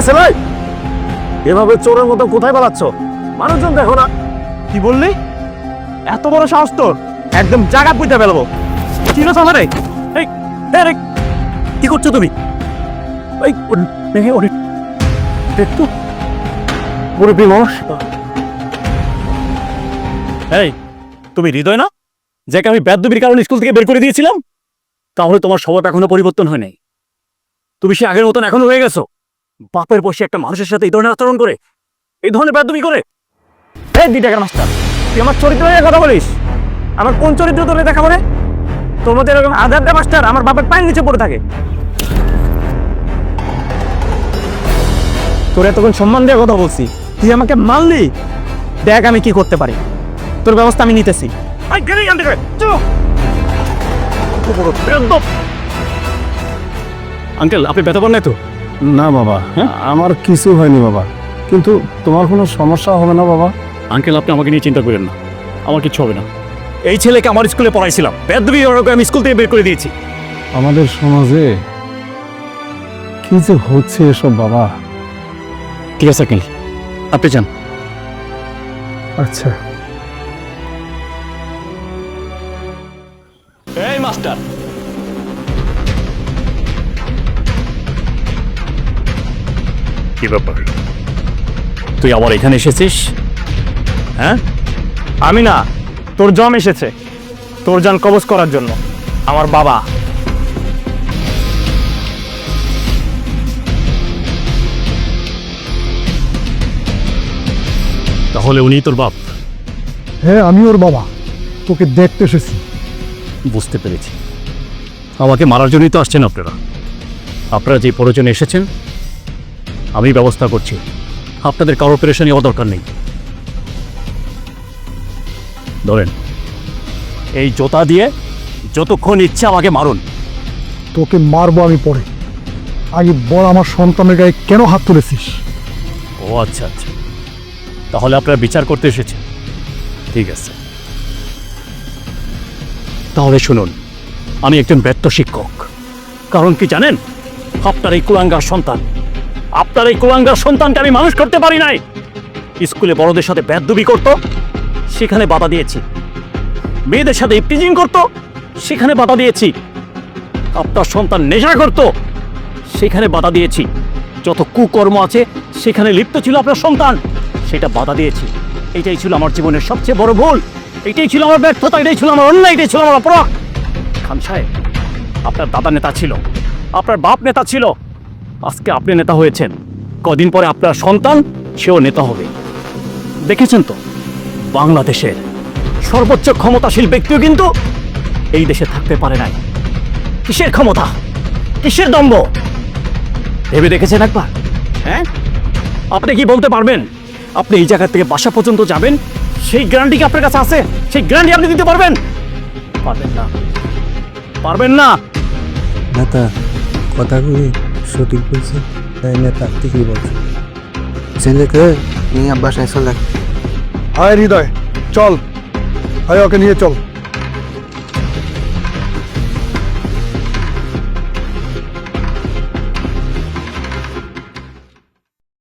সেলাই, এভাবে চোরের মতো কোথায় পালাচ্ছ? মানুষজন দেখো না। কি বললি? এত বড় সাহস তোর? একদম জায়গা পুঁতে ফেলবো। চিনো তো আমারে? এই এই, কি করছো তুমি? ওই দেখে ওরে একটু মুরব্বী মানুষ। এই, তুমি হৃদয় না, যাকে আমি বেয়াদবির কারণে স্কুল থেকে বের করে দিয়েছিলাম? তাহলে তোমার স্বভাব এখনো পরিবর্তন হয় নাই। তুমি সে আগের মতন এখনো হয়ে গেছো। বাপের বসে একটা মানুষের সাথে এই ধরনের আচরণ করে, এই ধরনের বেয়াদবি করে। এই 2 টাকার মাস্টার, তুই আমার চরিত্র নিয়ে কথা বলিস? আমার কোন চরিত্র তোরে দেখাবো রে? তোর মধ্যে এরকম আধারটা মাস্টার আমার বাপের পায়ের নিচে পড়ে থাকে। তোর এতক্ষণ সম্মান দিয়ে কথা বলছি, তুই আমাকে মারলি। দেখ আমি কি করতে পারি, তোর ব্যবস্থা আমি নিতেছি। আঙ্কেল, আপনি ব্যথা পান নাই তো? না বাবা, আমার কিছু হয়নি বাবা, কিন্তু তোমার কোনো সমস্যা হবে না বাবা? আঙ্কেল, আপনি আমাকে নিয়ে চিন্তা করেন না, আমার কিছু হবে না। এই ছেলেকে আমার স্কুলে পড়াইছিলাম, বেয়াদবি আমি স্কুল থেকে বের করে দিয়েছি। আমাদের সমাজে কি যে হচ্ছে এসব বাবা। ঠিক আছে আঙ্কেল, আপনি যান। আচ্ছা। এই মাস্টার, কি ব্যাপার? তুই আবার এখানে এসেছিস? হ্যাঁ? আমি না, তোর জম এসেছে তোর জান কবজ করার জন্য। আমার বাবা। তাহলে উনি তোর বাপ? হ্যাঁ, আমি ওর বাবা, তোকে দেখতে এসেছি। বুঝতে পেরেছি, আমাকে মারার জন্যই তো আসছেন আপনারা। আপনারা যে প্রয়োজনে এসেছেন আমি ব্যবস্থা করছি, আপনাদের কারো অপারেশনই হওয়া দরকার নেই। ধরেন, এই জোতা দিয়ে যতক্ষণ ইচ্ছা আমাকে মারুন। তোকে মারবো আমি পরে, আগে বল আমার সন্তানের গায়ে কেন হাত তুলেছিস? ও আচ্ছা আচ্ছা, তাহলে আপনারা বিচার করতে এসেছেন। ঠিক আছে, তাহলে শুনুন, আমি একজন ব্যর্থ শিক্ষক। কারণ কি জানেন? আপনার এই কুলাঙ্গার সন্তানকে আমি মানুষ করতে পারি নাই। স্কুলে বড়দের সাথে বেয়াদবি করত, সেখানে বাধা দিয়েছি। মেয়েদের সাথে ইপটিজিং করত, সেখানে বাধা দিয়েছি। আপনার সন্তান নেশা করত, সেখানে বাধা দিয়েছি। যত কুকর্ম আছে সেখানে লিপ্ত ছিল আপনার সন্তান, সেটা বাধা দিয়েছি। এটাই ছিল আমার জীবনের সবচেয়ে বড় ভুল, এটাই ছিল আমার ব্যর্থতা, এটাই ছিল আমার অন্যায়, এটাই ছিল আমার অপরাধ। খান সাহেব, আপনার দাদা নেতা ছিল, আপনার বাপ নেতা ছিল, আজকে আপনি নেতা হয়েছেন। কদিন পরে আপনার সন্তান, সেও নেতা হবে। দেখেছেন তো, বাংলাদেশের সর্বোচ্চ ক্ষমতাশীল ব্যক্তিও কিন্তু এই দেশে থাকতে পারে নাই। কিসের ক্ষমতা, কিসের দম্ভ, ভেবে দেখেছেন একবার? হ্যাঁ, আপনি কি বলতে পারবেন আপনি এই জায়গা থেকে বাসা পর্যন্ত যাবেন? সেই গ্যারান্টি কি আপনার কাছে আছে? সেই গ্যারান্টি আপনি দিতে পারবেন? পারবেন না, পারবেন না। নেতা কথাগুলি সঠিক বলছে, তাই নেতা ঠিকই বলছে। ছেলেকে নিয়ে বাসায় চলে। আয় হৃদয়, চল, আয় ওকে নিয়ে চল।